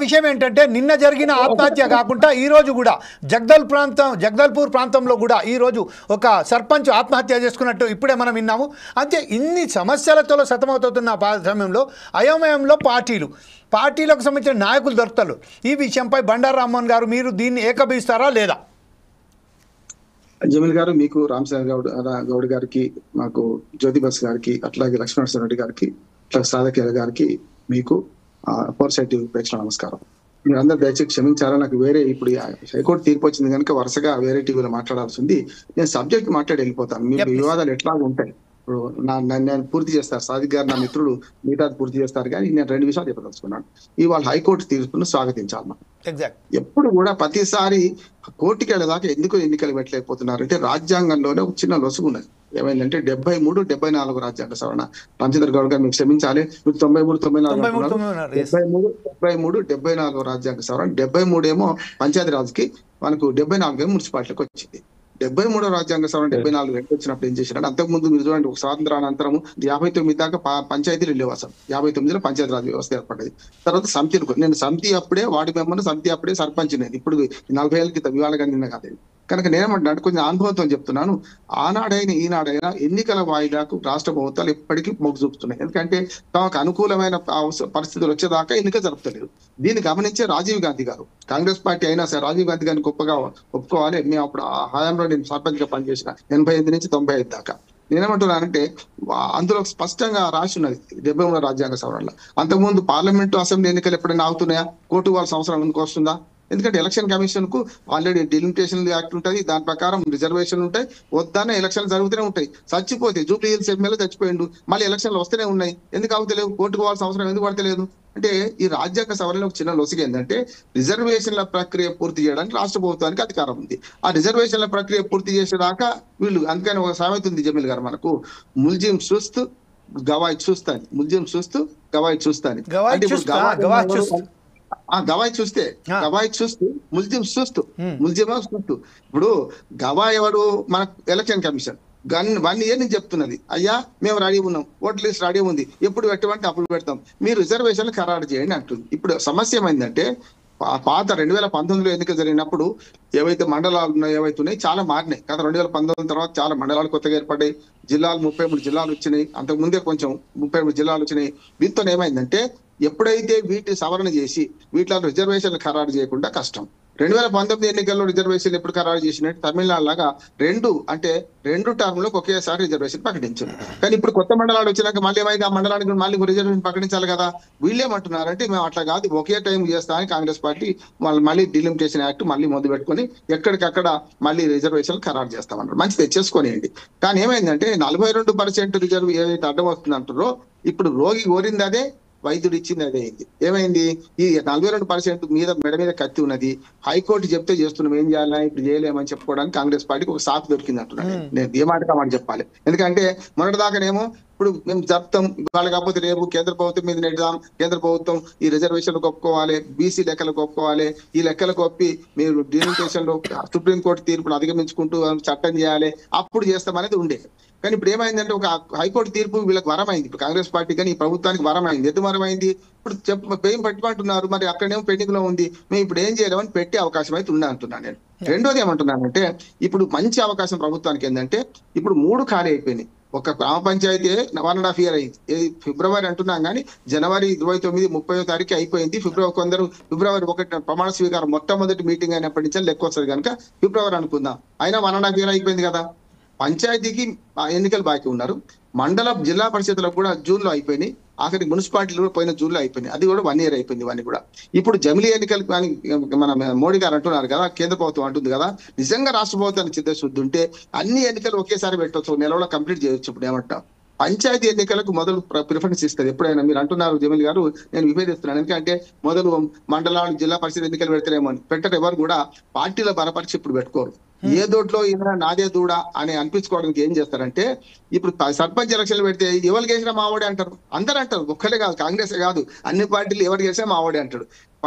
విషయం ఏంటంటే నిన్న జరిగిన ఆత్మహత్య కాకుండా ఈ రోజు కూడా జగదల్పూర్ ప్రాంతంలో కూడా ఈ రోజు ఒక సర్పంచ్ ఆత్మహత్య చేసుకున్నట్టు ఇప్పుడే మనం విన్నాము. అంటే ఇన్ని సమస్యలతో సతమతవుతున్న సమయంలో అయోమయంలో పార్టీలకు సంబంధించిన నాయకులు దొరుకుతారు. ఈ విషయంపై బండారు రామ్మోహన్ గారు మీరు దీన్ని ఏకీభవిస్తారా లేదా? జమీల్ గారు, మీకు రామసాగర్ గౌడ్ గారికి, మాకు జ్యోతి బస్ గారికి, అట్లాగే లక్ష్మణ రెడ్డి గారికి, అట్లాగే సాధకేల గారికి, మీకు ఫోర్ సైట్ ప్రేక్షణ నమస్కారం. మీరు అందరు దయచేసి క్షమించారా, నాకు వేరే ఇప్పుడు హైకోర్టు తీర్పు వచ్చింది కనుక వరుసగా వేరే టీవీలో మాట్లాడాల్సి ఉంది. నేను సబ్జెక్ట్ మాట్లాడి వెళ్ళిపోతాను. మీకు వివాదాలు ఎట్లాగా ఉంటాయి. ఇప్పుడు నేను పూర్తి చేస్తారు, సాదిక్ గారు నా మిత్రుడు మిగతా పూర్తి చేస్తారు, కానీ నేను 2 విషయాలు చెప్పదలుచుకున్నాను. ఇవాళ హైకోర్టు తీర్పును స్వాగతించాలి. మనం ఎప్పుడు కూడా ప్రతిసారి కోర్టుకి వెళ్ళేదాకా ఎందుకు ఎన్నికలు పెట్టలేకపోతున్నారు అంటే రాజ్యాంగంలోనే ఒక చిన్న లొసుగు ఉన్నది. ఏమైందంటే 73, 74 రాజ్యాంగ సవరణ. రామచంద్ర గౌడ్ గారు మీకు క్షమించాలి, మీరు 93, 94 74 రాజ్యాంగ సవరణ. 73 ఏమో పంచాయతీరాజ్కి, మనకు 74 మున్సిపాలిటీకి వచ్చింది. 73వ రాజ్యాంగ సవరణ 74 వచ్చినప్పుడు ఏం చేశారు? అంతకుముందు మీరు చూడండి, ఒక స్వాతంత్రానంతరం 59 దాకా పంచాయతీలు వెళ్ళేవు. అసలు 59లో పంచాయతీరాజ్ వ్యవస్థ ఏర్పడ్డది. తర్వాత సమితిలు, నేను సమితి అప్పుడే వార్డు మెంబర్, సమితి అప్పుడే సర్పంచ్. నేను ఇప్పుడు 40 ఏళ్ళ క్రితం ఇవాళ నిన్న కాదు. కనుక నేనేమంటున్నాను, కొంచెం అనుభవంతో చెప్తున్నాను. ఆనాడైనా ఈనాడైనా ఎన్నికల వాయిదాకు రాష్ట్ర ప్రభుత్వాలు ఎప్పటికీ మొగ్గు చూపుతున్నాయి. ఎందుకంటే తమకు అనుకూలమైన పరిస్థితులు వచ్చేదాకా ఎన్నిక జరుపుతలేరు. దీన్ని గమనించే రాజీవ్ గాంధీ గారు, కాంగ్రెస్ పార్టీ అయినా సరే రాజీవ్ గాంధీ గారిని గొప్పగా ఒప్పుకోవాలి. మేము అప్పుడు ఆ హయాంలో నేను సర్పంచ్ గా పనిచేసిన 85 నుంచి 95 దాకా. నేనేమంటున్నానంటే అందులో స్పష్టంగా రాసి ఉన్నది 73వ రాజ్యాంగ సవరణలో. అంతకుముందు పార్లమెంటు, అసెంబ్లీ ఎన్నికలు ఎప్పుడైనా ఆగుతున్నాయా? కోర్టు వాళ్ళ సంవత్సరాలు ఎందుకు వస్తుందా? ఎందుకంటే ఎలక్షన్ కమిషన్ కు ఆల్రెడీ డిలిమిటేషన్ యాక్ట్ ఉంటుంది, దాని ప్రకారం రిజర్వేషన్ ఉంటాయి. వద్దనే ఎలక్షన్లు జరుగుతూనే ఉంటాయి. చచ్చిపోతే జూబ్లీ హిల్స్ ఎమ్మెల్యే చచ్చిపోయిండు, మళ్ళీ ఎలక్షన్లు వస్తూనే ఉన్నాయి. ఎందుకు ఆగుతలేవు? కోర్టుకు పోవాల్సిన అవసరం ఎందుకు పడతలేదు? అంటే ఈ రాజ్యాంగ సవరణలో ఒక చిన్న లొసుగు ఏంటంటే రిజర్వేషన్ల ప్రక్రియ పూర్తి చేయడానికి రాష్ట్ర ప్రభుత్వానికి అధికారం ఉంది. ఆ రిజర్వేషన్ల ప్రక్రియ పూర్తి చేసేదాకా వీళ్ళు, అందుకని ఒక సామెత ఉంది జమీల్ గారు, మనకు ముల్జిం చూస్తూ గవాయి చూస్తాను, ముల్జిం చూస్తూ గవాయి చూస్తాను. అంటే ఇప్పుడు గవాయి చూస్తూ ముల్జిం చూస్తూ ఇప్పుడు గవాయి ఎవడు? మన ఎలక్షన్ కమిషన్ 1 year నుంచి చెప్తున్నది, అయ్యా మేము రెడీ ఉన్నాం, ఓటర్ లిస్ట్ రెడీ ఉంది, ఎప్పుడు పెట్టమంటే అప్పుడు పెడతాం, మీరు రిజర్వేషన్లు ఖరారు చేయండి అంటుంది. ఇప్పుడు సమస్య ఏమైందంటే పాత 2019లో ఎన్నికలు జరిగినప్పుడు ఏవైతే మండలాలు ఉన్నాయో, ఏవైతే ఉన్నాయి చాలా మారినాయి. గత 2019 తర్వాత చాలా మండలాలు కొత్తగా ఏర్పడ్డాయి. జిల్లాలు 33 జిల్లాలు వచ్చినాయి. అంతకు ముందే కొంచెం 33 జిల్లాలు వచ్చినాయి. వీటితో ఏమైందంటే ఎప్పుడైతే వీటి సవరణ చేసి వీటిలో రిజర్వేషన్లు ఖరారు చేయకుండా కష్టం. 2019 ఎన్నికల్లో రిజర్వేషన్ ఎప్పుడు ఖరారు చేసినట్టు తమిళనాడు లాగా 2 టర్మ్లకు ఒకేసారి రిజర్వేషన్ ప్రకటించారు. కానీ ఇప్పుడు కొత్త మండలాలు వచ్చినాక మళ్ళీ ఏమైంది? ఆ మండలానికి మళ్ళీ రిజర్వేషన్ ప్రకటించాలి కదా. వీళ్ళేమంటున్నారంటే మేము అట్లా కాదు, ఒకే టైం చేస్తా అని కాంగ్రెస్ పార్టీ మళ్ళీ డిలిమిటేషన్ యాక్ట్ మళ్ళీ మొదలు పెట్టుకుని ఎక్కడికక్కడ మళ్ళీ రిజర్వేషన్ ఖరారు చేస్తామన్నారు. మంచిది, తెచ్చేసుకోనియండి. కానీ ఏమైందంటే 42% రిజర్వ్ ఏదైతే అడ్డం వస్తుంది అంటారో, ఇప్పుడు రోగి కోరింది అదే, వైద్యుడు ఇచ్చింది అదే అయింది. ఏమైంది? ఈ 42% మెడ మీద కత్తి ఉన్నది. హైకోర్టు చెప్తే చేస్తున్నాం, ఏం చేయాలా, ఇప్పుడు చేయలేమని చెప్పుకోవడానికి కాంగ్రెస్ పార్టీకి ఒక సాకు దొరికింది అంటున్నాను నేను. ఏ మాటగా మాట చెప్పాలి. ఎందుకంటే మొన్నటిదాకానేమో ఇప్పుడు మేము జరుపుతాం, ఇవాళ కాకపోతే రేపు కేంద్ర ప్రభుత్వం మీద నెడదాం, కేంద్ర ప్రభుత్వం ఈ రిజర్వేషన్లకు ఒప్పుకోవాలి, బీసీ లెక్కలకు ఒప్పుకోవాలి, ఈ లెక్కలకు ఒప్పి మీరు డిలిమిటేషన్ లో సుప్రీంకోర్టు తీర్పును అధిగమించుకుంటూ చట్టం చేయాలి, అప్పుడు చేస్తామనేది ఉండేది. కానీ ఇప్పుడు ఏమైందంటే ఒక హైకోర్టు తీర్పు వీళ్ళకి వరమైంది. ఇప్పుడు కాంగ్రెస్ పార్టీ కానీ ఈ ప్రభుత్వానికి వరమైంది. ఎందుకు వరమైంది? ఇప్పుడు పేం పట్టుకుంటున్నారు, మరి అక్కడేమో పెండింగ్ లో ఉంది, మేము ఇప్పుడు ఏం చేయలేమని పెట్టే అవకాశం అయితే ఉండే అంటున్నాను నేను. రెండోది ఏమంటున్నానంటే ఇప్పుడు మంచి అవకాశం ప్రభుత్వానికి ఏంటంటే ఇప్పుడు 3 ఖాళీ అయిపోయినాయి. ఒక గ్రామ పంచాయతీ 1.5 year అయింది. ఫిబ్రవరి అంటున్నాం కానీ జనవరి 29, 30వ తారీఖు అయిపోయింది. ఫిబ్రవరి 1 ప్రమాణ స్వీకారం మొట్టమొదటి మీటింగ్ అయినప్పటి నుంచి లెక్క వస్తుంది కనుక ఫిబ్రవరి అనుకుందాం. అయినా 1.5 year అయిపోయింది కదా. పంచాయతీకి ఎన్నికలు బాకీ ఉన్నారు. జిల్లా పరిషత్లకు కూడా జూన్లో అయిపోయినాయి. ఆఖరికి మున్సిపాలిటీలు కూడా పోయిన జూన్లో అయిపోయింది. అది కూడా 1 year అయిపోయింది. ఇవన్నీ కూడా ఇప్పుడు జమిలీ ఎన్నికలు కానీ మన మోడీ గారు అంటున్నారు కదా, కేంద్ర ప్రభుత్వం అంటుంది కదా, నిజంగా రాష్ట్ర ప్రభుత్వానికి చిత్తశుద్ధి ఉంటే అన్ని ఎన్నికలు ఒకేసారి పెట్టవచ్చు, నెలలో కంప్లీట్ చేయొచ్చు. ఇప్పుడు ఏమంటా పంచాయతీ ఎన్నికలకు మొదలు ప్రిఫరెన్స్ ఇస్తుంది. ఎప్పుడైనా మీరు అంటున్నారు జమీల్ గారు, నేను విభేదిస్తున్నాను. ఎందుకంటే మొదలు మండలాలు, జిల్లా పరిషత్ ఎన్నికలు పెడతారేమో అని పెట్టరు. ఎవరు కూడా పార్టీల బలపరిచి ఇప్పుడు పెట్టుకోరు. ఏ దోట్లో ఈయన నాదే దూడ అని అనిపించుకోవడానికి ఏం చేస్తారంటే ఇప్పుడు సర్పంచ్ ఎలక్షన్లు పెడితే ఎవరు గెలిచినా మావోడే అంటారు. అందరూ అంటారు, ఒక్కలే కాదు, కాంగ్రెస్ కాదు, అన్ని పార్టీలు ఎవరు గెలిచినా మావోడే అంటాడు.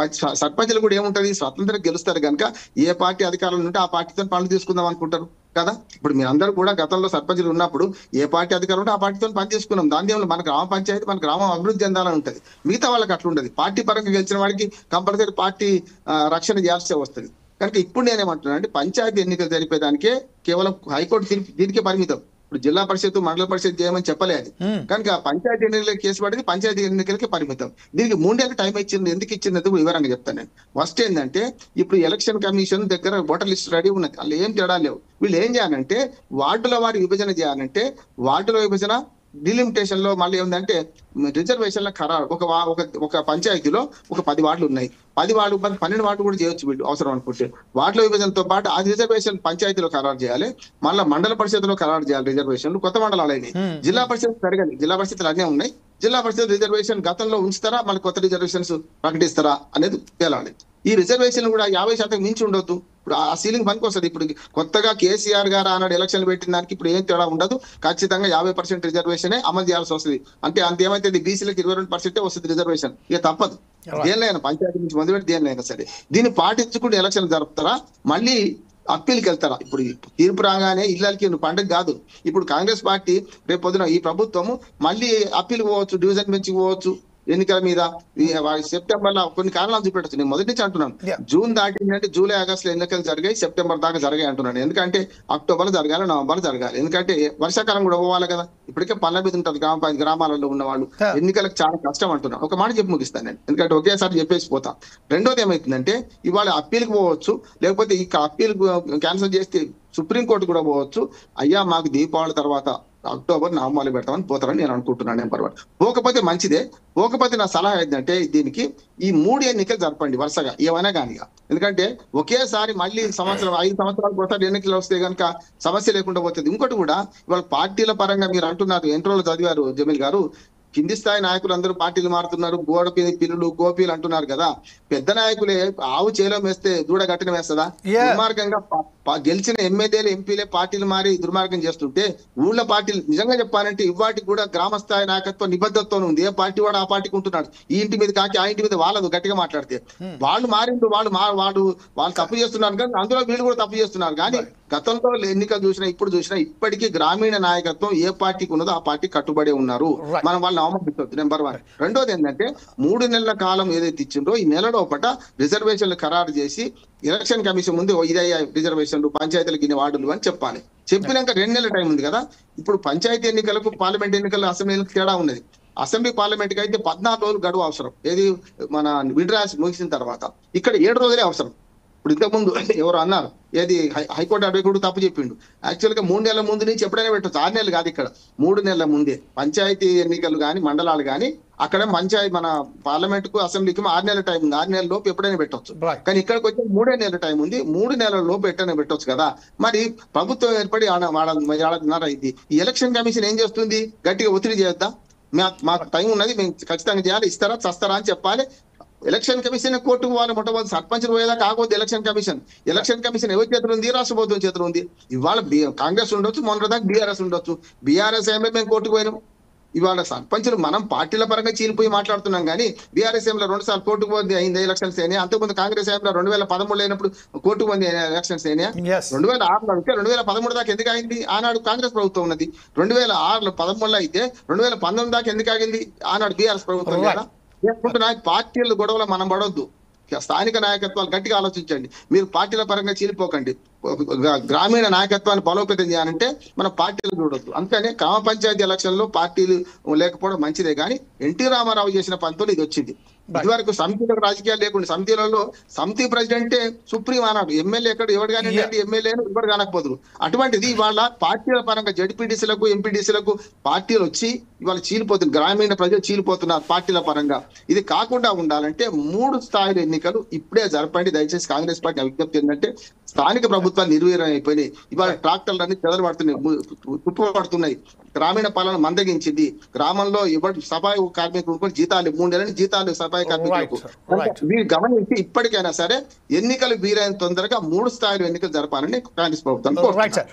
సర్పంచ్లు కూడా ఏముంటది, స్వతంత్రం గెలుస్తారు కనుక ఏ పార్టీ అధికారంలో ఉంటే ఆ పార్టీతో పనులు తీసుకుందాం అనుకుంటారు. కదా. ఇప్పుడు మీరందరూ కూడా గతంలో సర్పంచులు ఉన్నప్పుడు ఏ పార్టీ అధికారం ఉంటే ఆ పార్టీతో పని చేసుకున్నాం. దాని ఏమో మన గ్రామ పంచాయతీ మన గ్రామం అభివృద్ధి చెందాలని ఉంటుంది. మిగతా వాళ్ళకి అట్లా ఉండదు. పార్టీ పరంగా గెలిచిన వాడికి కంపల్సరీ పార్టీ రక్షణ చేయాల్సి వస్తుంది. కనుక ఇప్పుడు నేనేమంటున్నాను అంటే పంచాయతీ ఎన్నికలు జరిపేదానికే కేవలం హైకోర్టు దీనికే పరిమితం. ఇప్పుడు జిల్లా పరిషత్ మండల పరిషత్ చేయమని చెప్పలేదు. కనుక పంచాయతీ ఎన్నికలకి కేసు పడింది, పంచాయతీ ఎన్నికలకి పరిమితం. దీనికి 3 ఏళ్ళ టైం ఇచ్చింది. ఎందుకు ఇచ్చినది వివరంగా చెప్తాను నేను. ఫస్ట్ ఏంటంటే ఇప్పుడు ఎలక్షన్ కమిషన్ దగ్గర ఓటర్ లిస్ట్ రెడీ ఉన్నది, వాళ్ళు ఏం తేడా లేవు. వీళ్ళు ఏం చేయాలంటే వార్డుల వారి విభజన చేయాలంటే వార్డుల విభజన డిలిమిటేషన్ లో మళ్ళీ ఏంటంటే రిజర్వేషన్ల ఖరారు ఒక పంచాయతీలో ఒక 10 వార్డులు ఉన్నాయి. 10 వార్డు 12 వార్డు కూడా చేయొచ్చు వీళ్ళు అవసరం అనుకుంటే. వార్డుల విభజనతో పాటు ఆ రిజర్వేషన్ పంచాయతీలో ఖరారు చేయాలి, మళ్ళీ మండల పరిషత్లో ఖరారు చేయాలి రిజర్వేషన్లు. కొత్త మండలాలు అయినాయి. జిల్లా పరిషత్ జరగాలి, జిల్లా పరిషత్లు అన్నీ ఉన్నాయి. జిల్లా పరిషత్ రిజర్వేషన్ గతంలో ఉంచుతారా మళ్ళీ కొత్త రిజర్వేషన్స్ ప్రకటిస్తారా అనేది తేలాలి. ఈ రిజర్వేషన్ కూడా 50% మించి ఉండొద్దు. ఇప్పుడు ఆ సీలింగ్ పనికి వస్తుంది. ఇప్పుడు కొత్తగా కేసీఆర్ గారు ఆనాడు ఎలక్షన్లు పెట్టిన దానికి ఇప్పుడు ఏం తేడా ఉండదు. ఖచ్చితంగా 50% రిజర్వేషనే అమలు చేయాల్సి వస్తుంది. అంటే అంతేమైతే బీసీలకు 22% వస్తుంది రిజర్వేషన్. ఇక తప్పదు. దేనిలైనా పంచాయతీ నుంచి మొదలుపెట్టి దేనిలైనా సరే దీన్ని పాటించుకుంటూ ఎలక్షన్ జరుపుతారా, మళ్ళీ అప్పీల్కి వెళ్తారా? ఇప్పుడు తీర్పు రాగానే ఇళ్ళకి పండుగ కాదు. ఇప్పుడు కాంగ్రెస్ పార్టీ రేపు పొద్దున ఈ ప్రభుత్వము మళ్ళీ అప్పీల్ పోవచ్చు, డివిజన్ బెంచ్ పోవచ్చు ఎన్నికల మీద. సెప్టెంబర్ లో కొన్ని కారణాలు చూపెట్టచ్చు. నేను మొదటి నుంచి అంటున్నాను, జూన్ దాటిందంటే జూలై ఆగస్టులో ఎన్నికలు జరిగాయి, సెప్టెంబర్ దాకా జరిగాయి అంటున్నాను. ఎందుకంటే అక్టోబర్ జరగాలి, నవంబర్ జరగాలి. ఎందుకంటే వర్షాకాలం కూడా పోవాలి కదా. ఇప్పటికే పళ్ళ మీద ఉంటారు గ్రామాలలో ఉన్న వాళ్ళు. ఎన్నికలకు చాలా కష్టం అంటున్నాను. ఒక మాట చెప్పి ముగిస్తాను నేను, ఎందుకంటే ఒకేసారి చెప్పేసి పోతా. రెండోది ఏమైతుందంటే ఇవాళ అప్పీల్కి పోవచ్చు, లేకపోతే ఈ అప్పీల్ క్యాన్సిల్ చేస్తే సుప్రీంకోర్టు కూడా పోవచ్చు. అయ్యా మాకు దీపావళి తర్వాత అక్టోబర్ నవంబర్లో పెడతామని పోతారని నేను అనుకుంటున్నాను. నెంబర్ 1. పోకపోతే మంచిదే. పోకపోతే నా సలహా ఏంటంటే దీనికి ఈ 3 ఎన్నికలు జరపండి వరుసగా, ఏమైనా కానిగా. ఎందుకంటే ఒకేసారి మళ్ళీ 5 సంవత్సరాలకు ఒకసారి ఎన్నికలు వస్తే కనుక సమస్య లేకుండా పోతుంది. ఇంకోటి కూడా ఇవాళ పార్టీల పరంగా మీరు అంటున్నారు, ఎంట్రోలో చదివారు జమీల్ గారు, కింది స్థాయి నాయకులు అందరూ పార్టీలు మారుతున్నారు, గోడ పిల్లులు గోపీలు అంటున్నారు కదా. పెద్ద నాయకులే ఆవు చేలో వేస్తే దూడ గట్టిన వేస్తుందా? దుర్మార్గంగా గెలిచిన ఎమ్మెల్యేలు ఎంపీలే పార్టీలు మారి దుర్మార్గం చేస్తుంటే ఊళ్ళ పార్టీలు నిజంగా చెప్పాలంటే ఇవాటికి కూడా గ్రామ స్థాయి నాయకత్వం నిబద్ధతతో ఉంది. ఏ పార్టీ వాడు ఆ పార్టీకి ఉంటున్నాడు. ఈ ఇంటి మీద కాకి ఆ ఇంటి మీద వాళ్ళదు గట్టిగా మాట్లాడితే వాళ్ళు మారిండు, వాళ్ళు తప్పు చేస్తున్నారు కానీ అందులో వీళ్ళు కూడా తప్పు చేస్తున్నారు. కానీ గతంలో ఎన్నికలు చూసినా ఇప్పుడు చూసినా ఇప్పటికీ గ్రామీణ నాయకత్వం ఏ పార్టీకి ఉన్నదో ఆ పార్టీ కట్టుబడి ఉన్నారు. మనం వాళ్ళని అవమానించవద్దు. నెంబర్ 1. రెండోది ఏంటంటే 3 నెలల కాలం ఏదైతే ఇచ్చిందో ఈ నెల లోపల రిజర్వేషన్లు ఖరారు చేసి ఎలక్షన్ కమిషన్ ముందు ఇదయ్యా రిజర్వేషన్లు పంచాయతీలకు ఇన్ని వార్డులు అని చెప్పాలి. చెప్పినాక 2 నెలల టైం ఉంది కదా. ఇప్పుడు పంచాయతీ ఎన్నికలకు పార్లమెంట్ ఎన్నికలు అసెంబ్లీ ఎన్నికలకు తేడా ఉన్నది. అసెంబ్లీ పార్లమెంట్ కి అయితే 14 రోజులు గడువు అవసరం. ఏది మన విడ్రాస్ ముగిసిన తర్వాత. ఇక్కడ 7 రోజులే అవసరం. ఇప్పుడు ఇంతకుముందు ఎవరు అన్నారు, ఏది హైకోర్టు అడ్వకేట్ తప్పు చెప్పిండు. యాక్చువల్ గా 3 నెలల ముందు నుంచి ఎప్పుడైనా పెట్టచ్చు. 6 నెలలు కాదు, ఇక్కడ 3 నెలల ముందే పంచాయతీ ఎన్నికలు కానీ మండలాలు కానీ అక్కడ మన పార్లమెంట్ కు అసెంబ్లీకి 6 నెలల టైం ఉంది. 6 నెలల లోపు ఎప్పుడైనా పెట్టొచ్చు. కానీ ఇక్కడికి వచ్చి 3 నెలల టైం ఉంది. 3 నెలల లోపు ఎట్టైనా పెట్టొచ్చు కదా. మరి ప్రభుత్వం ఏర్పడి అయింది. ఈ ఎలక్షన్ కమిషన్ ఏం చేస్తుంది? గట్టిగా ఒత్తిడి చేద్దాం, మాకు టైం ఉన్నది, మేము ఖచ్చితంగా చేయాలి, ఇస్తారా చస్తారా అని చెప్పాలి. ఎలక్షన్ కమిషన్ కోర్టుకు పోవాలి. మొట్టమొదటి సర్పంచ్ పోయేదాకా ఆగొద్దు ఎలక్షన్ కమిషన్. ఎలక్షన్ కమిషన్ ఎవరి చేతులు ఉంది? రాష్ట్ర ప్రభుత్వం చేతులు ఉంది. ఇవాళ కాంగ్రెస్ ఉండొచ్చు, మొన్న దాకా బీఆర్ఎస్ ఉండొచ్చు. బీఆర్ఎస్ ఏమో మేము కోర్టుకు పోయినాం. ఇవాళ సర్పంచులు మనం పార్టీల పరంగా చీలిపోయి మాట్లాడుతున్నాం కానీ బీఆర్ఎస్ ఏమో 2 సార్లు కోర్టుకు పోయింది అయింది ఎలక్షన్స్ అయినాయి. అంతకుముందు కాంగ్రెస్ ఏమో 2013 అయినప్పుడు కోర్టుకు పోయింది ఎలక్షన్స్ అయినాయి. 2006లో అయితే 2013 దాకా ఎందుకు అయింది? ఆనాడు కాంగ్రెస్ ప్రభుత్వం ఉన్నది. 2006లో 13లో అయితే 2019 దాకా ఎందుకు ఆగింది? ఆనాడు బీఆర్ఎస్ ప్రభుత్వం కదా. పార్టీల గొడవలు మనం పడొద్దు. స్థానిక నాయకత్వాలు గట్టిగా ఆలోచించండి. మీరు పార్టీల పరంగా చీలిపోకండి. గ్రామీణ నాయకత్వాన్ని బలోపేతం చేయాలంటే మన పార్టీలు చూడొద్దు. అందుకని గ్రామ పంచాయతీ ఎలక్షన్ లో పార్టీలు లేకపోవడం మంచిదే. కానీ ఎన్టీ రామారావు చేసిన పనితో ఇది వచ్చింది. ఇదివరకు సమితిలకు రాజకీయాలు లేకుండా సమితిలలో సమితి ప్రెసిడెంటే సుప్రీం అన్నాడు. ఎమ్మెల్యే ఎక్కడ ఎవరు కానీ ఎమ్మెల్యే ఎవరు కానకపోదురు. అటువంటిది ఇవాళ పార్టీల పరంగా జడ్పీటీసీలకు ఎంపీటీసీలకు పార్టీలు వచ్చి ఇవాళ చీలిపోతుంది. గ్రామీణ ప్రజలు చీలిపోతున్నారు పార్టీల పరంగా. ఇది కాకుండా ఉండాలంటే 3 స్థాయిల ఎన్నికలు ఇప్పుడే జరపండి దయచేసి. కాంగ్రెస్ పార్టీ విజ్ఞప్తి ఏంటంటే స్థానిక ప్రభుత్వాలు నిర్వీర్యం అయిపోయినాయి. ఇవాళ ట్రాక్టర్లన్నీ చెదరబడుతున్నాయి, తుప్పబడుతున్నాయి. గ్రామీణ పాలన మందగించింది. గ్రామంలో ఎవరు సఫాయి కార్మికులకు జీతాలు 3 నెలల జీతాలు సఫాయి కార్మికులకు వీరు గమనించి ఇప్పటికైనా సరే ఎన్నికలు వీలైన తొందరగా 3 స్థాయిలో ఎన్నికలు జరపాలని కాంగ్రెస్ ప్రభుత్వం కోరుతున్నారు.